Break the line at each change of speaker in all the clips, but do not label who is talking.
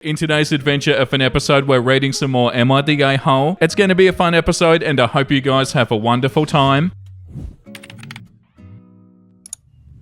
In today's adventure of an episode, we're reading some more Am I the A-Hole? It's going to be a fun episode, and I hope you guys have a wonderful time.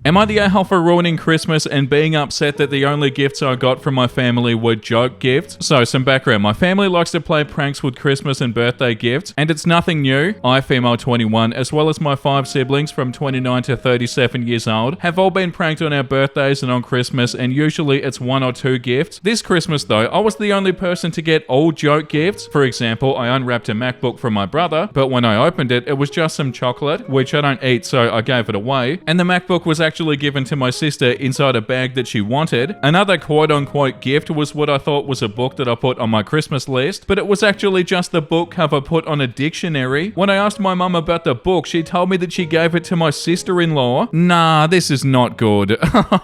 Am I the a-hole for ruining Christmas and being upset that the only gifts I got from my family were joke gifts? So, some background. My family likes to play pranks with Christmas and birthday gifts, and it's nothing new. I, female 21, as well as my 5 siblings from 29 to 37 years old, have all been pranked on our birthdays and on Christmas, and usually it's 1 or 2 gifts. This Christmas though, I was the only person to get all joke gifts. For example, I unwrapped a MacBook from my brother, but when I opened it, it was just some chocolate, which I don't eat, so I gave it away, and the MacBook was actually given to my sister inside a bag that she wanted. Another quote-unquote gift was what I thought was a book that I put on my Christmas list, but it was actually just the book cover put on a dictionary. When I asked my mum about the book, she told me that she gave it to my sister-in-law. Nah, this is not good.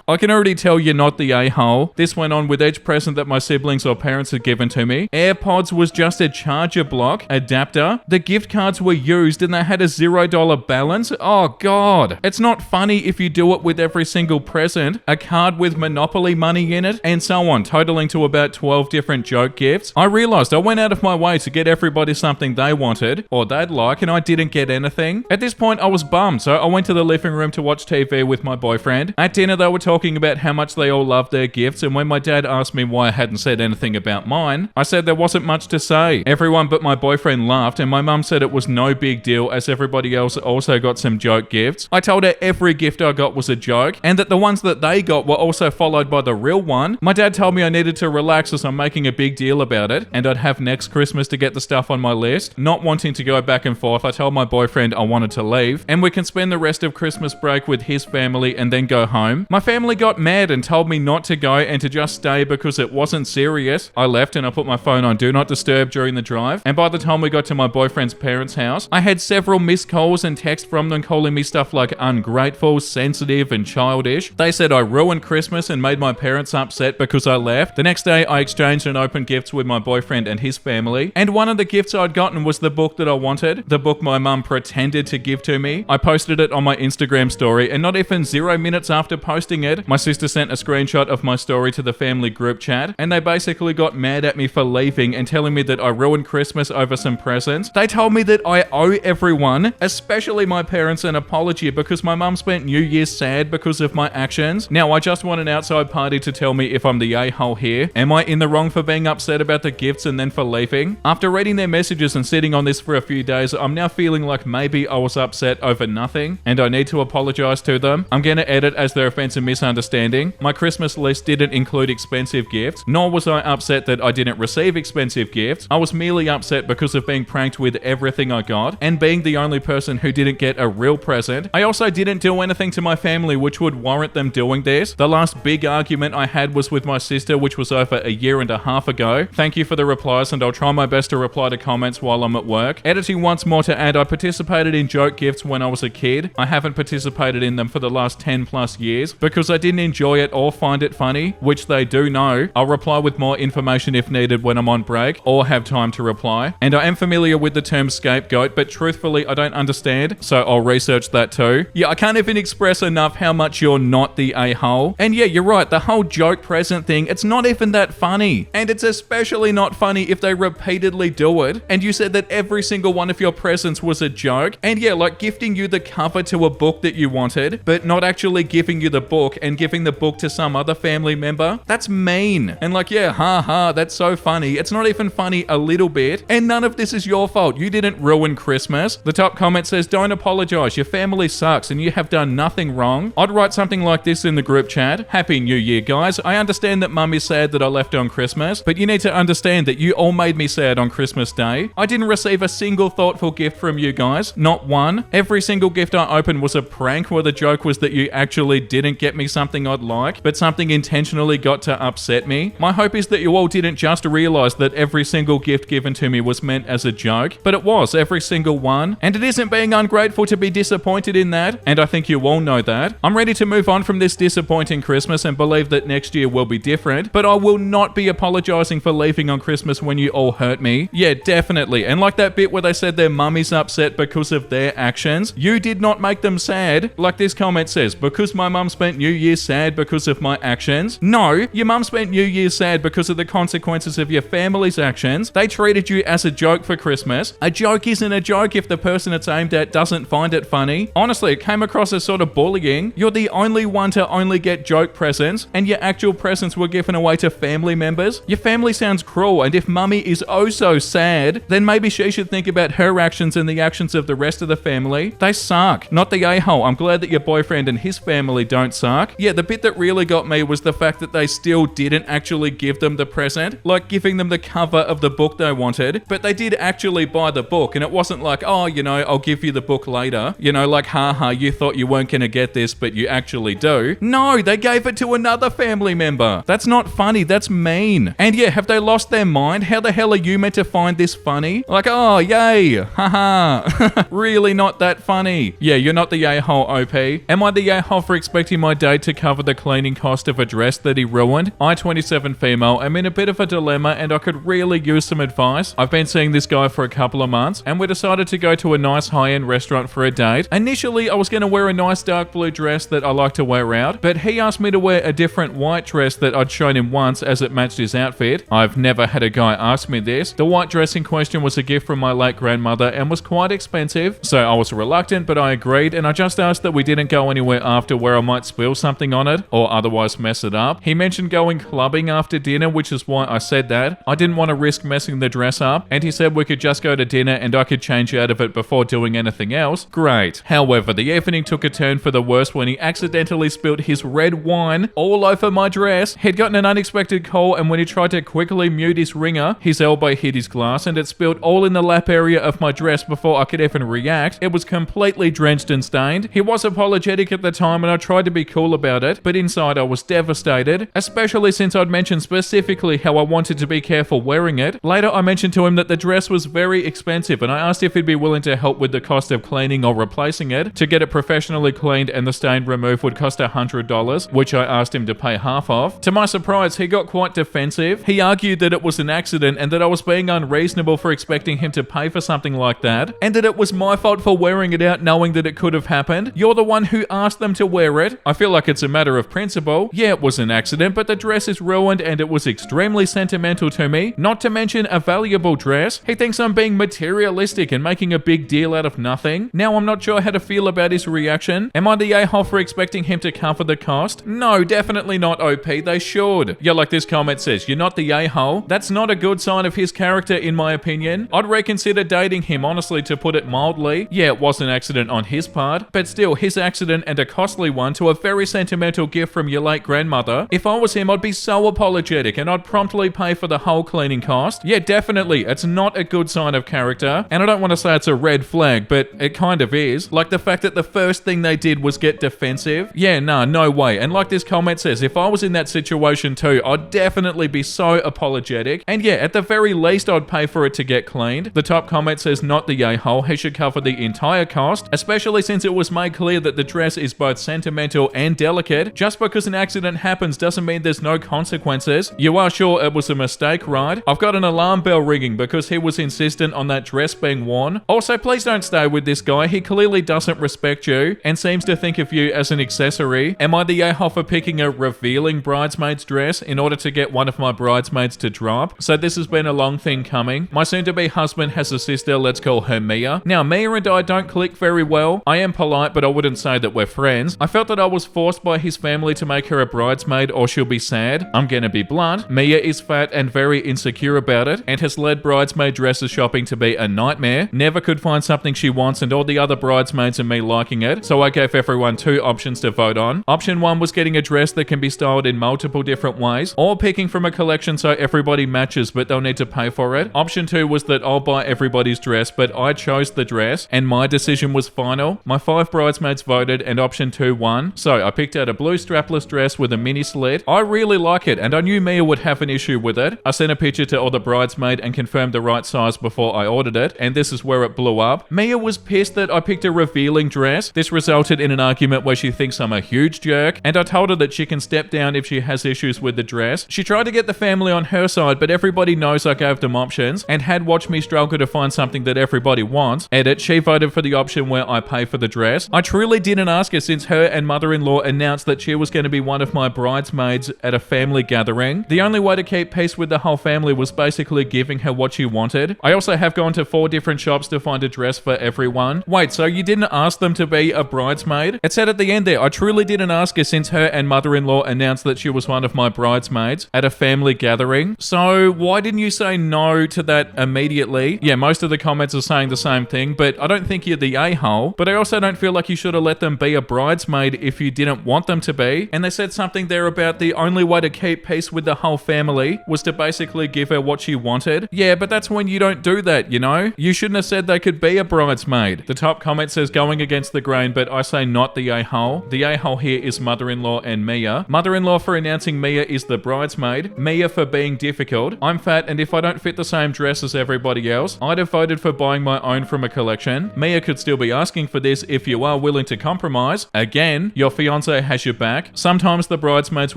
I can already tell you're not the a-hole. This went on with each present that my siblings or parents had given to me. AirPods was just a charger block, adapter. The gift cards were used and they had a $0 balance. Oh god. It's not funny if you do it with every single present, a card with Monopoly money in it, and so on, totaling to about 12 different joke gifts. I realized I went out of my way to get everybody something they wanted, or they'd like, and I didn't get anything. At this point, I was bummed, so I went to the living room to watch TV with my boyfriend. At dinner, they were talking about how much they all loved their gifts, and when my dad asked me why I hadn't said anything about mine, I said there wasn't much to say. Everyone but my boyfriend laughed, and my mum said it was no big deal as everybody else also got some joke gifts. I told her every gift I got was a joke, and that the ones that they got were also followed by the real one. My dad told me I needed to relax as I'm making a big deal about it, and I'd have next Christmas to get the stuff on my list. Not wanting to go back and forth, I told my boyfriend I wanted to leave, and we can spend the rest of Christmas break with his family and then go home. My family got mad and told me not to go and to just stay because it wasn't serious. I left and I put my phone on Do Not Disturb during the drive, and by the time we got to my boyfriend's parents' house, I had several missed calls and texts from them calling me stuff like ungrateful, sensitive, and childish. They said I ruined Christmas and made my parents upset because I left. The next day, I exchanged and opened gifts with my boyfriend and his family, and one of the gifts I'd gotten was the book that I wanted, the book my mum pretended to give to me. I posted it on my Instagram story, and not even 0 minutes after posting it, my sister sent a screenshot of my story to the family group chat, and they basically got mad at me for leaving and telling me that I ruined Christmas over some presents. They told me that I owe everyone, especially my parents, an apology because my mum spent New Year's sad because of my actions. Now, I just want an outside party to tell me if I'm the a-hole here. Am I in the wrong for being upset about the gifts and then for leaving? After reading their messages and sitting on this for a few days, I'm now feeling like maybe I was upset over nothing, and I need to apologize to them. I'm gonna edit as their offense and misunderstanding. My Christmas list didn't include expensive gifts, nor was I upset that I didn't receive expensive gifts. I was merely upset because of being pranked with everything I got, and being the only person who didn't get a real present. I also didn't do anything to my family which would warrant them doing this. The last big argument I had was with my sister, which was over a year and a half ago. Thank you for the replies, and I'll try my best to reply to comments while I'm at work. Editing once more to add, I participated in joke gifts when I was a kid. I haven't participated in them for the last 10 plus years because I didn't enjoy it or find it funny, which they do know. I'll reply with more information if needed when I'm on break or have time to reply. And I am familiar with the term scapegoat, but truthfully I don't understand, so I'll research that too. Yeah, I can't even express enough how much you're not the a-hole. And yeah, you're right, the whole joke present thing, it's not even that funny. And it's especially not funny if they repeatedly do it. And you said that every single one of your presents was a joke. And yeah, like gifting you the cover to a book that you wanted, but not actually giving you the book and giving the book to some other family member. That's mean. And like, yeah, haha, that's so funny. It's not even funny a little bit. And none of this is your fault. You didn't ruin Christmas. The top comment says, don't apologize. Your family sucks and you have done nothing wrong. I'd write something like this in the group chat. Happy New Year, guys. I understand that mum is sad that I left on Christmas, but you need to understand that you all made me sad on Christmas Day. I didn't receive a single thoughtful gift from you guys. Not one. Every single gift I opened was a prank where the joke was that you actually didn't get me something I'd like, but something intentionally got to upset me. My hope is that you all didn't just realize that every single gift given to me was meant as a joke, but it was, every single one. And it isn't being ungrateful to be disappointed in that, and I think you all know that. that. I'm ready to move on from this disappointing Christmas and believe that next year will be different, but I will not be apologizing for leaving on Christmas when you all hurt me. Yeah, definitely. And like that bit where they said their mummy's upset because of their actions, you did not make them sad. Like this comment says, because my mum spent New Year's sad because of my actions. No, your mum spent New Year's sad because of the consequences of your family's actions. They treated you as a joke for Christmas. A joke isn't a joke if the person it's aimed at doesn't find it funny. Honestly, it came across as sort of bullying. You're the only one to only get joke presents, and your actual presents were given away to family members. Your family sounds cruel, and if mummy is oh so sad, then maybe she should think about her actions and the actions of the rest of the family. They suck. Not the a-hole. I'm glad that your boyfriend and his family don't suck. Yeah, the bit that really got me was the fact that they still didn't actually give them the present, like giving them the cover of the book they wanted, but they did actually buy the book, and it wasn't like, oh, I'll give you the book later. Like, haha, you thought you weren't gonna get this, but you actually do. No, they gave it to another family member. That's not funny, that's mean. And yeah, have they lost their mind? How the hell are you meant to find this funny? Like, oh, yay, haha. Really not that funny. Yeah, you're not the a-hole, OP. Am I the a-hole for expecting my date to cover the cleaning cost of a dress that he ruined? I, 27 female, am in a bit of a dilemma and I could really use some advice. I've been seeing this guy for a couple of months and we decided to go to a nice high-end restaurant for a date. Initially, I was going to wear a nice dark blue dress that I like to wear out, but he asked me to wear a different white dress that I'd shown him once as it matched his outfit. I've never had a guy ask me this. The white dress in question was a gift from my late grandmother and was quite expensive, so I was reluctant, but I agreed, and I just asked that we didn't go anywhere after where I might spill something on it or otherwise mess it up. He mentioned going clubbing after dinner, which is why I said that. I didn't want to risk messing the dress up, and he said we could just go to dinner and I could change out of it before doing anything else. Great. However, the evening took a turn for the worse when he accidentally spilled his red wine all over my dress. He'd gotten an unexpected call, and when he tried to quickly mute his ringer, his elbow hit his glass and it spilled all in the lap area of my dress before I could even react. It was completely drenched and stained. He was apologetic at the time and I tried to be cool about it, but inside I was devastated, especially since I'd mentioned specifically how I wanted to be careful wearing it. Later I mentioned to him that the dress was very expensive and I asked if he'd be willing to help with the cost of cleaning or replacing it. To get it professionally cleaned and the stain removed would cost $100, which I asked him to pay half of. To my surprise, he got quite defensive. He argued that it was an accident and that I was being unreasonable for expecting him to pay for something like that, and that it was my fault for wearing it out knowing that it could have happened. You're the one who asked them to wear it. I feel like it's a matter of principle. Yeah, it was an accident, but the dress is ruined and it was extremely sentimental to me, not to mention a valuable dress. He thinks I'm being materialistic and making a big deal out of nothing. Now I'm not sure how to feel about his reaction. Am I the a-hole for expecting him to cover the cost? No, definitely not, OP. They should. Yeah, like this comment says, you're not the a-hole. That's not a good sign of his character in my opinion. I'd reconsider dating him, honestly, to put it mildly. Yeah, it was an accident on his part, but still, his accident and a costly one to a very sentimental gift from your late grandmother. If I was him, I'd be so apologetic and I'd promptly pay for the whole cleaning cost. Yeah, definitely, it's not a good sign of character, and I don't want to say it's a red flag, but it kind of is. Like the fact that the first thing they did was get defensive. Yeah, nah, no way. And like this comment says, if I was in that situation too, I'd definitely be so apologetic. And yeah, at the very least, I'd pay for it to get cleaned. The top comment says, not the a-hole. He should cover the entire cost, especially since it was made clear that the dress is both sentimental and delicate. Just because an accident happens doesn't mean there's no consequences. You are sure it was a mistake, right? I've got an alarm bell ringing because he was insistent on that dress being worn. Also, please don't stay with this guy. He clearly doesn't respect you and seems to think of you as an accessory. Am I the a-hole for picking a revealing bridesmaid's dress in order to get one of my bridesmaids to drop? So this has been a long thing coming. My soon-to-be husband has a sister, let's call her Mia. Now, Mia and I don't click very well. I am polite, but I wouldn't say that we're friends. I felt that I was forced by his family to make her a bridesmaid or she'll be sad. I'm gonna be blunt. Mia is fat and very insecure about it and has led bridesmaid dresses shopping to be a nightmare. Never could find something she wants and all the other bridesmaids and me liking it, so I gave everyone two options to vote on. Option 1 was getting a dress that can be styled in multiple different ways, or picking from a collection so everybody matches but they'll need to pay for it. Option 2 was that I'll buy everybody's dress, but I chose the dress and my decision was final. My 5 bridesmaids voted and option 2 won, so I picked out a blue strapless dress with a mini slit. I really like it and I knew Mia would have an issue with it. I sent a picture to all the bridesmaid and confirmed the right size before I ordered it, and this is where it blew up. Mia was pissed that I picked a revealing dress. This resulted in an argument where she thinks I'm a huge jerk, and I told her that she can step down if she has issues with the dress. She tried to get the family on her side, but everybody knows I gave them options and had watched me struggle to find something that everybody wants. Edit, she voted for the option where I pay for the dress. I truly didn't ask her since her and mother-in-law announced that she was going to be one of my bridesmaids at a family gathering. The only way to keep peace with the whole family was basically giving her what she wanted. I also have gone to 4 different shops to find a dress for everyone. Wait, so you didn't ask them to be a bridesmaid? It said at the end there, I truly didn't ask her since her and mother-in-law announced that she was one of my bridesmaids at a family gathering. So why didn't you say no to that immediately? Yeah, most of the comments are saying the same thing, but I don't think you're the a-hole. But I also don't feel like you should have let them be a bridesmaid if you didn't want them to be. And they said something there about the only way to keep peace with the whole family was to basically give her what she wanted. Yeah, but that's when you don't do that, you know? You shouldn't have said they could be a bridesmaid. The top comment says going against the grain, but I say not the a-hole. The a-hole here is mother-in-law and Mia. Mother-in-law for announcing Mia is the bridesmaid. Mia for being difficult. I'm fat, and if I don't fit the same dress as everybody else, I'd have voted for buying my own from a collection. Mia could still be asking for this if you are willing to compromise. Again, your fiance has your back. Sometimes the bridesmaids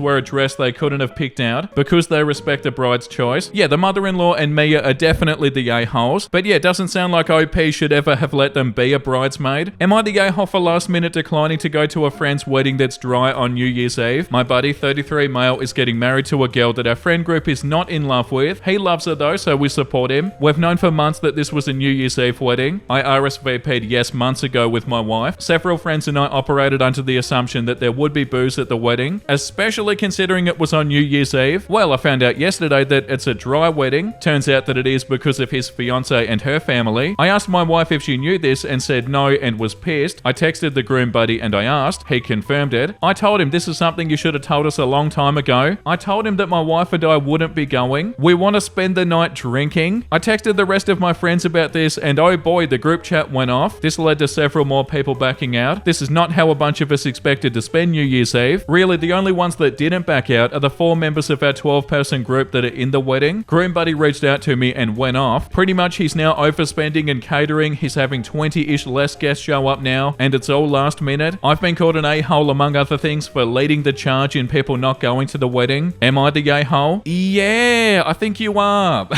wear a dress they couldn't have picked out because they respect the bride's choice. Yeah, the mother-in-law and Mia are definitely the a-holes, but yeah, it doesn't sound like OP should ever have let them be a bridesmaid. Am I the a-hole for last minute declining to go to a friend's wedding that's dry on New Year's Eve? My buddy, 33 male, is getting married to a girl that our friend group is not in love with. He loves her though, so we support him. We've known for months that this was a New Year's Eve wedding. I RSVP'd yes months ago with my wife. Several friends and I operated under the assumption that there would be booze at the wedding, especially considering it was on New Year's Eve. Well, I found out yesterday that it's a dry wedding. Turns out that it is because of his fiance and her family. I asked my wife if she knew this and said no and was pissed. I texted the groom buddy and I asked. He confirmed it. I told him this is something you should have told us a long time ago. I told him that my wife and I wouldn't be going. We want to spend the night drinking. I texted the rest of my friends about this and oh boy, the group chat went off. This led to several more people backing out. This is not how a bunch of us expected to spend New Year's Eve. Really, the only ones that didn't back out are the 4 members of our 12-person group that are in the wedding. Groom buddy reached out to me and went off. Pretty much he's now overspending and catering. He's having 20-ish less guests show up now, and it's all last minute. I've been called an a-hole among other things for leading the charge in people not going to the wedding. Am I the a-hole? Yeah, I think you are.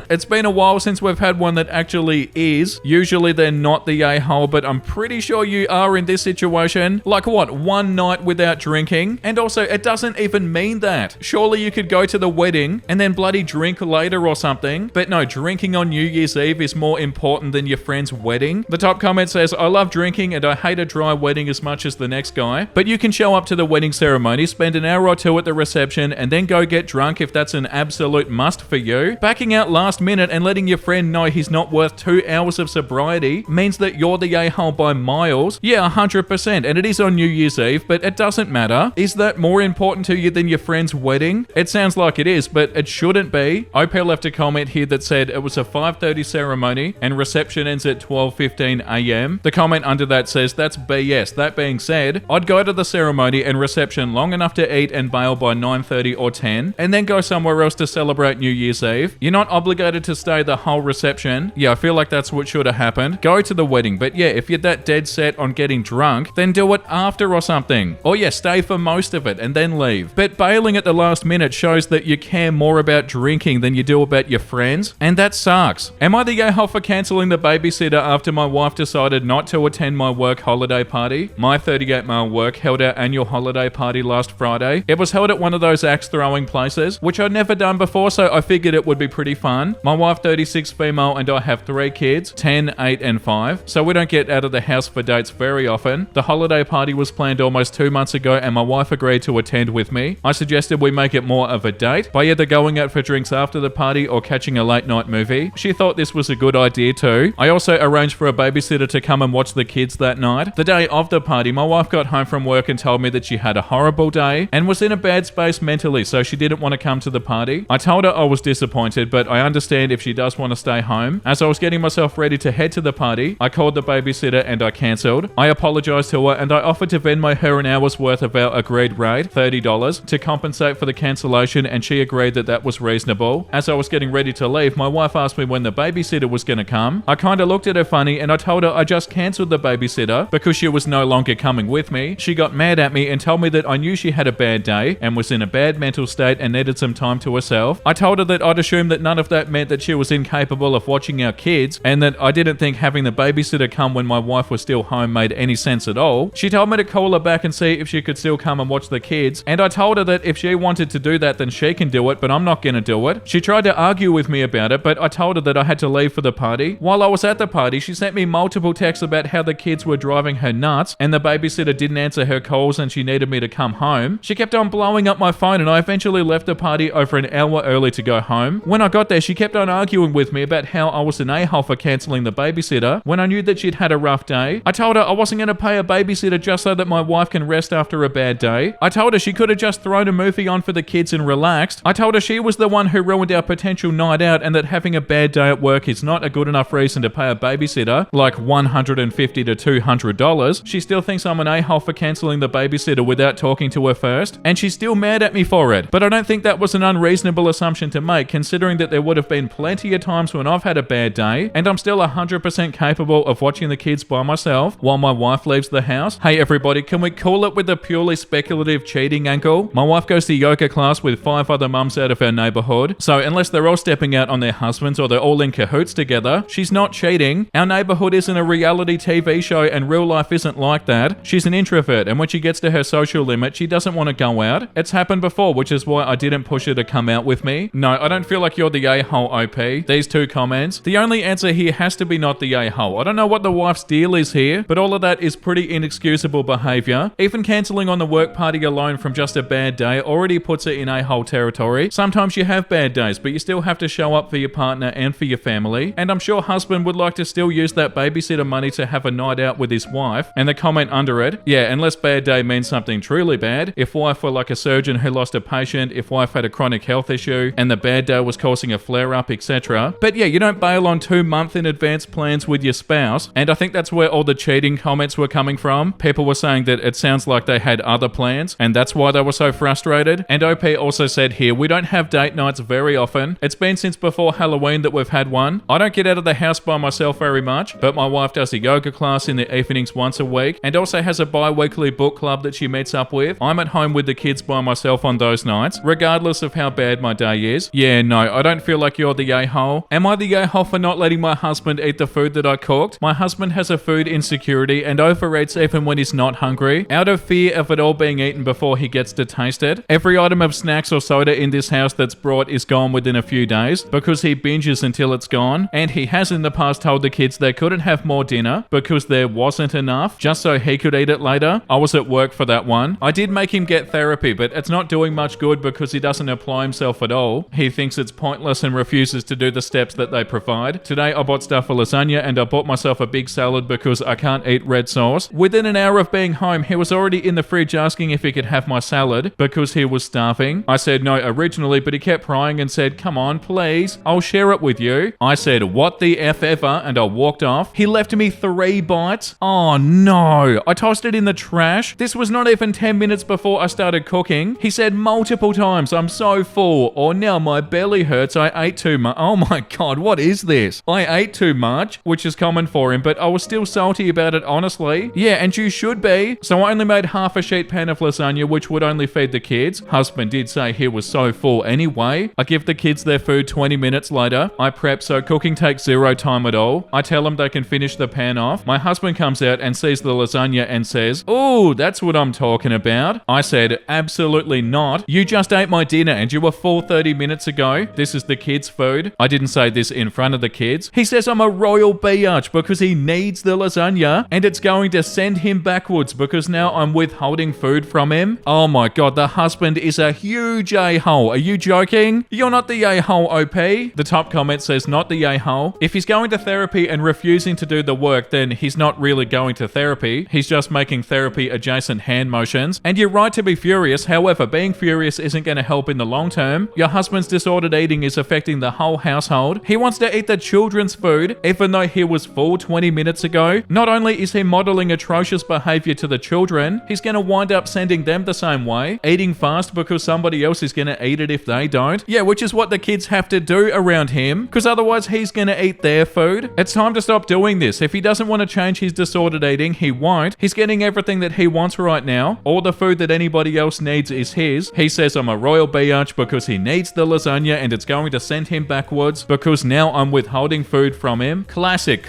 It's been a while since we've had one that actually is. Usually they're not the a-hole, but I'm pretty sure you are in this situation. Like what, one night without drinking? And also, it doesn't even mean that. Surely you could go to the wedding and then bloody drink later or something. But no, drinking on New Year's Eve is more important than your friend's wedding. The top comment says, I love drinking and I hate a dry wedding as much as the next guy. But you can show up to the wedding ceremony, spend an hour or 2 at the reception, and then go get drunk if that's an absolute must for you. Backing out last minute and letting your friend know he's not worth 2 hours of sobriety means that you're the a-hole by miles. Yeah, 100%, and it is on New Year's Eve, but it doesn't matter. Is that more important to you than your friend's wedding? It sounds like it is, but it shouldn't be. OP left a comment here that said it was a 5:30 ceremony and reception ends at 12:15 a.m. The comment under that says that's BS. That being said, I'd go to the ceremony and reception long enough to eat and bail by 9:30 or 10, and then go somewhere else to celebrate New Year's Eve. You're not obligated to stay the whole reception. Yeah, I feel like that's what should have happened. Go to the wedding, but yeah, if you're that dead set on getting drunk, then do it after or something. Or yeah, stay for most of it and then leave. But bailing at the last minute shows that you care more about drinking than you do about your friends, and that sucks. Am I the a-hole for cancelling the babysitter after my wife decided not to attend my work holiday party? My 38-male work held our annual holiday party last Friday. It was held at one of those axe-throwing places, which I'd never done before, so I figured it would be pretty fun. My wife, 36 female, and I have 3 kids, 10, 8, and 5, so we don't get out of the house for dates very often. The holiday party was planned almost 2 months ago, and my wife agreed to attend with me. I suggested we make it more of a date by either going out for drinks after the party or catching a late night movie. She thought this was a good idea too. I also arranged for a babysitter to come and watch the kids that night. The day of the party, my wife got home from work and told me that she had a horrible day and was in a bad space mentally, so she didn't want to come to the party. I told her I was disappointed, but I understand if she does want to stay home. As I was getting myself ready to head to the party, I called the babysitter and I cancelled. I apologized to her and I offered to Venmo her an hour's worth of our agreed rate, $30, to compensate for the cancellation, and she agreed that that was reasonable. As I was getting ready to leave, my wife asked me when the babysitter was going to come. I kind of looked at her funny and I told her I just cancelled the babysitter because she was no no longer coming with me, she got mad at me and told me that I knew she had a bad day and was in a bad mental state and needed some time to herself. I told her that I'd assumed that none of that meant that she was incapable of watching our kids and that I didn't think having the babysitter come when my wife was still home made any sense at all. She told me to call her back and see if she could still come and watch the kids, and I told her that if she wanted to do that then she can do it, but I'm not gonna do it. She tried to argue with me about it, but I told her that I had to leave for the party. While I was at the party, she sent me multiple texts about how the kids were driving her nuts and the babysitter didn't answer her calls and she needed me to come home. She kept on blowing up my phone and I eventually left the party over an hour early to go home. When I got there, she kept on arguing with me about how I was an a-hole for cancelling the babysitter when I knew that she'd had a rough day. I told her I wasn't going to pay a babysitter just so that my wife can rest after a bad day. I told her she could have just thrown a movie on for the kids and relaxed. I told her she was the one who ruined our potential night out and that having a bad day at work is not a good enough reason to pay a babysitter like $150 to $200. She still thinks I'm an a-hole for cancelling the babysitter without talking to her first, and she's still mad at me for it. But I don't think that was an unreasonable assumption to make, considering that there would have been plenty of times when I've had a bad day and I'm still 100% capable of watching the kids by myself while my wife leaves the house. Hey everybody, can we call it with a purely speculative cheating angle? My wife goes to yoga class with 5 other mums out of our neighborhood, so unless they're all stepping out on their husbands or they're all in cahoots together, she's not cheating. Our neighborhood isn't a reality TV show and real life isn't like that. She's an introvert, and when she gets to her social limit, she doesn't want to go out. It's happened before, which is why I didn't push her to come out with me. No, I don't feel like you're the a-hole, OP. These 2 comments. The only answer here has to be not the a-hole. I don't know what the wife's deal is here, but all of that is pretty inexcusable behavior. Even cancelling on the work party alone from just a bad day already puts her in a-hole territory. Sometimes you have bad days, but you still have to show up for your partner and for your family. And I'm sure husband would like to still use that babysitter money to have a night out with his wife. And the comment under it, yeah, unless bad day means something truly bad. If wife were like a surgeon who lost a patient, if wife had a chronic health issue, and the bad day was causing a flare-up, etc. But yeah, you don't bail on 2 month in advance plans with your spouse. And I think that's where all the cheating comments were coming from. People were saying that it sounds like they had other plans, and that's why they were so frustrated. And OP also said here, we don't have date nights very often. It's been since before Halloween that we've had one. I don't get out of the house by myself very much, but my wife does a yoga class in the evenings once a week and also has a bi-weekly book club that she meets up with. I'm at home with the kids by myself on those nights, regardless of how bad my day is. Yeah, no, I don't feel like you're the a-hole. Am I the a-hole for not letting my husband eat the food that I cooked? My husband has a food insecurity and overeats even when he's not hungry, out of fear of it all being eaten before he gets to taste it. Every item of snacks or soda in this house that's brought is gone within a few days because he binges until it's gone, and he has in the past told the kids they couldn't have more dinner because there wasn't enough just so he could eat it later. I was at work for that one. I did make him get therapy, but it's not doing much good because he doesn't apply himself at all. He thinks it's pointless and refuses to do the steps that they provide. Today I bought stuff for lasagna and I bought myself a big salad because I can't eat red sauce. Within an hour of being home, he was already in the fridge asking if he could have my salad because he was starving. I said no originally, but he kept prying and said, come on, please, I'll share it with you. I said, what the F ever, and I walked off. He left me 3 bites. Oh no, I tossed it in the trash. This was not even 10 minutes before I started cooking. He said multiple times, I'm so full, or now my belly hurts, I ate too much. Oh my god, what is this? I ate too much, which is common for him, but I was still salty about it, honestly. Yeah, and you should be. So I only made half a sheet pan of lasagna, which would only feed the kids. Husband did say he was so full anyway. I give the kids their food 20 minutes later. I prep, so cooking takes 0 time at all. I tell them they can finish the pan off. My husband comes out and sees the lasagna and says, "Oh, that's what I'm talking about." I said, "Absolutely not. You just ate my dinner and you were full 30 minutes ago. This is the kids' food." I didn't say this in front of the kids. He says I'm a royal biatch because he needs the lasagna and it's going to send him backwards because now I'm withholding food from him. Oh my god, the husband is a huge a-hole. Are you joking? You're not the a-hole, OP. The top comment says not the a-hole. If he's going to therapy and refusing to do the work, then he's not really going to therapy. He's just making therapy adjacent hand motions. And you're right to be furious. However, being furious isn't going to help in the long term. Your husband's disordered eating is affecting the whole household. He wants to eat the children's food, even though he was full 20 minutes ago. Not only is he modeling atrocious behavior to the children, he's going to wind up sending them the same way, eating fast because somebody else is going to eat it if they don't. Yeah, which is what the kids have to do around him, because otherwise he's going to eat their food. It's time to stop doing this. If he doesn't want to change his disordered eating, he won't. He's getting everything that he wants right now. All the food that anybody else needs is his. He says I'm a royal biatch because he needs the lasagna and it's going to send him backwards because now I'm withholding food from him. Classic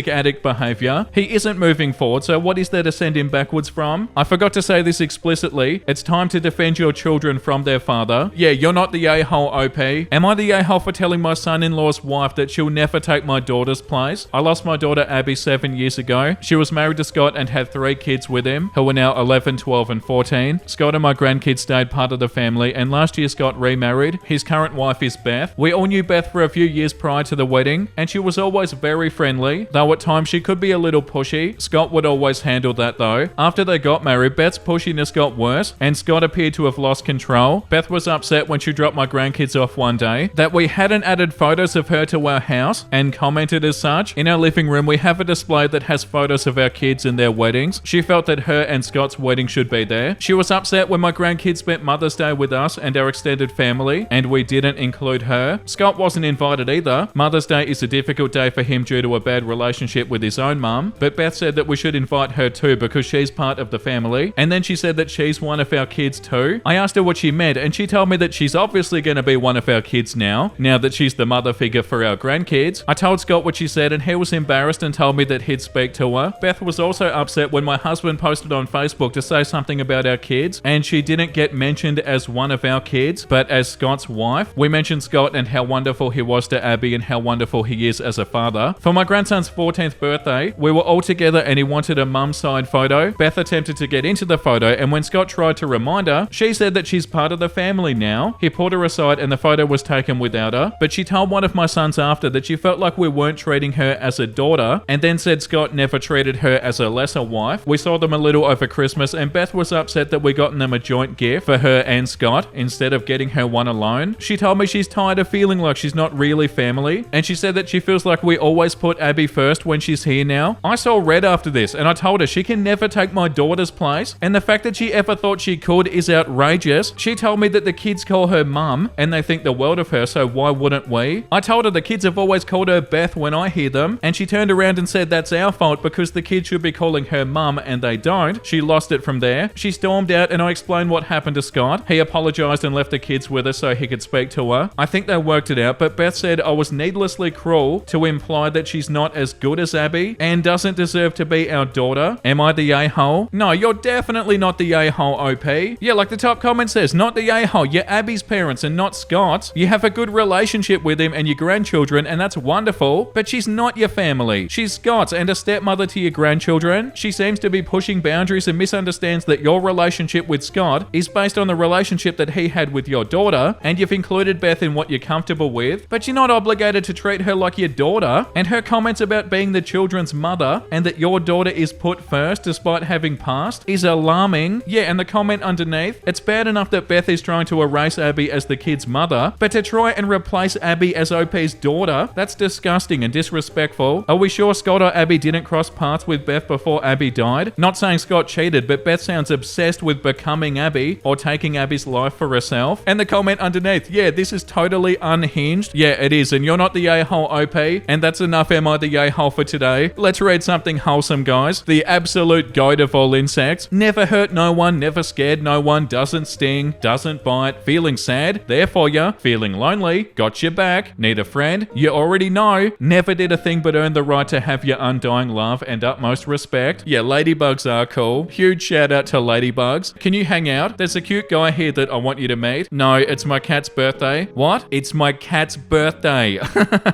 addict behavior. He isn't moving forward, so what is there to send him backwards from? I forgot to say this explicitly. It's time to defend your children from their father. Yeah, you're not the a-hole, OP. Am I the a-hole for telling my son-in-law's wife that she'll never take my daughter's place? I lost my daughter Abby 7 years ago. She was married to Scott and had 3 kids with him, who are now 11, 12, and 14. Scott and my grandkids stayed part of the family, and last year Scott remarried. His current wife is Beth. We all knew Beth for a few years prior to the wedding, and she was always very friendly, though at times she could be a little pushy. Scott would always handle that though. After they got married, Beth's pushiness got worse, and Scott appeared to have lost control. Beth was upset when she dropped my grandkids off one day that we hadn't added photos of her to our house, and commented as such. In our living room, we have a display that has photos of our kids and their weddings. She felt that her and Scott's wedding should be there. She was upset when my grandkids spent Mother's Day with us and our extended family, and we didn't include her. Scott wasn't invited either. Mother's Day is a difficult day for him due to a bad relationship with his own mum, but Beth said that we should invite her too because she's part of the family, and then she said that she's one of our kids too. I asked her what she meant, and she told me that she's obviously going to be one of our kids now that she's the mother figure for our grandkids. I told Scott what she said, and he was embarrassed and told me that he'd speak to her. Beth was also upset when my husband posted on Facebook to say something about our kids, and she didn't get mentioned as one of our kids, but as Scott's wife. We mentioned Scott and how wonderful he was to Abby and how wonderful he is as a father. For my grandson's 14th birthday, we were all together and he wanted a mum side photo. Beth attempted to get into the photo, and when Scott tried to remind her, she said that she's part of the family now. He pulled her aside and the photo was taken without her, but she told one of my sons after that she felt like we weren't treating her as a daughter, and then said Scott never treated her as a lesser wife. We saw them a little over Christmas, and Beth was upset that we gotten them a joint gift for her and Scott instead of getting her one alone. She told me she's tired of feeling like she's not really family, and she said that she feels like we always put Abby first when she's here now. I saw red after this, and I told her she can never take my daughter's place, and the fact that she ever thought she could is outrageous. She told me that the kids call her mum, and they think the world of her, so why wouldn't we? I told her the kids have always called her Beth when I hear them, and she turned around and said that's our fault because the kids should be calling her mum and they don't. She lost it from there. She stormed out, and I explained what happened to Scott. He apologized and left the kids with her so he could speak to her. I think they worked it out, but Beth said I was needlessly cruel to imply that she's not as good as Abby and doesn't deserve to be our daughter. Am I the a-hole? No, you're definitely not the a-hole, OP. Yeah, like the top comment says, not the a-hole. You're Abby's parents and not Scott's. You have a good relationship with him and your grandchildren, and that's wonderful, but she's not your family. She's Scott's and a stepmother to your grandchildren. She seems to be pushing boundaries and misunderstands that your relationship with Scott is based on the relationship that he had with your daughter, and you've included Beth in what you're comfortable with, but you're not obligated to treat her like your daughter. And her comments about being the children's mother and that your daughter is put first despite having passed is alarming. Yeah, and the comment underneath, it's bad enough that Beth is trying to erase Abby as the kid's mother, but to try and replace Abby as OP's daughter, that's disgusting and disrespectful. Are we sure Scott or Abby didn't cross paths with Beth before Abby died? Not saying Scott cheated, but Beth sounds obsessed with becoming Abby or taking Abby's life for herself. And the comment underneath, yeah, this is totally unhinged. Yeah, it is, and you're not the a-hole, OP, and that's enough Am I the a-hole for today. Let's read something wholesome, guys. The absolute goat of all insects. Never hurt no one, never scared no one, doesn't sting, doesn't bite, feeling sad, there for ya, feeling lonely, got your back, need a friend, you already know, never did a thing but earn the right to have your undying love and utmost respect. Yeah, ladybugs are cool. Huge shout out to ladybugs. Can you hang out? There's a cute guy here that I want you to meet. No, it's my cat's birthday. What? It's my cat's birthday.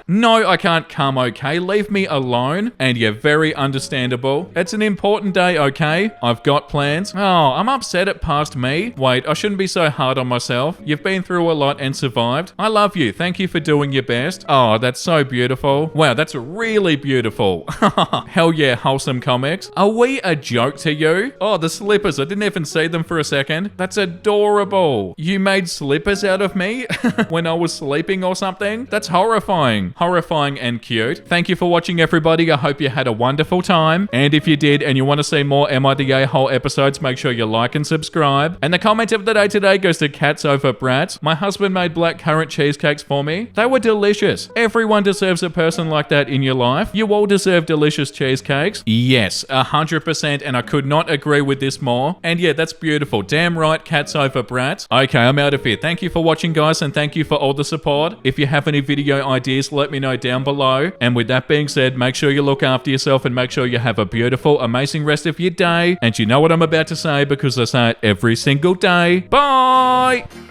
No, I can't come, okay? Leave me alone. And you're very understandable. It's an important day, okay? I've got plans. Oh, I'm upset it passed me. Wait, I shouldn't be so hard on myself. You've been through a lot and survived. I love you. Thank you for doing your best. Oh, that's so beautiful. Wow, that's really beautiful. Hell yeah, wholesome comics. Are we a joke to you? Oh, the slippers. I didn't even see them for a second. That's adorable. You made slippers out of me when I was sleeping or something? That's horrifying. Horrifying and cute. Thank you for watching, everybody. I hope you had a wonderful time. And if you did and you want to see more Am I the A-hole episodes, make sure you like and subscribe. And the comment of the day today goes to Cats Over Brats. My husband made black currant cheesecakes for me. They were delicious. Everyone deserves a person like that in your life. You all deserve delicious cheesecakes. Yes. Yes, 100%, and I could not agree with this more. And yeah, that's beautiful. Damn right, cats over brat. Okay, I'm out of here. Thank you for watching, guys, and thank you for all the support. If you have any video ideas, let me know down below. And with that being said, make sure you look after yourself and make sure you have a beautiful, amazing rest of your day. And you know what I'm about to say because I say it every single day. Bye!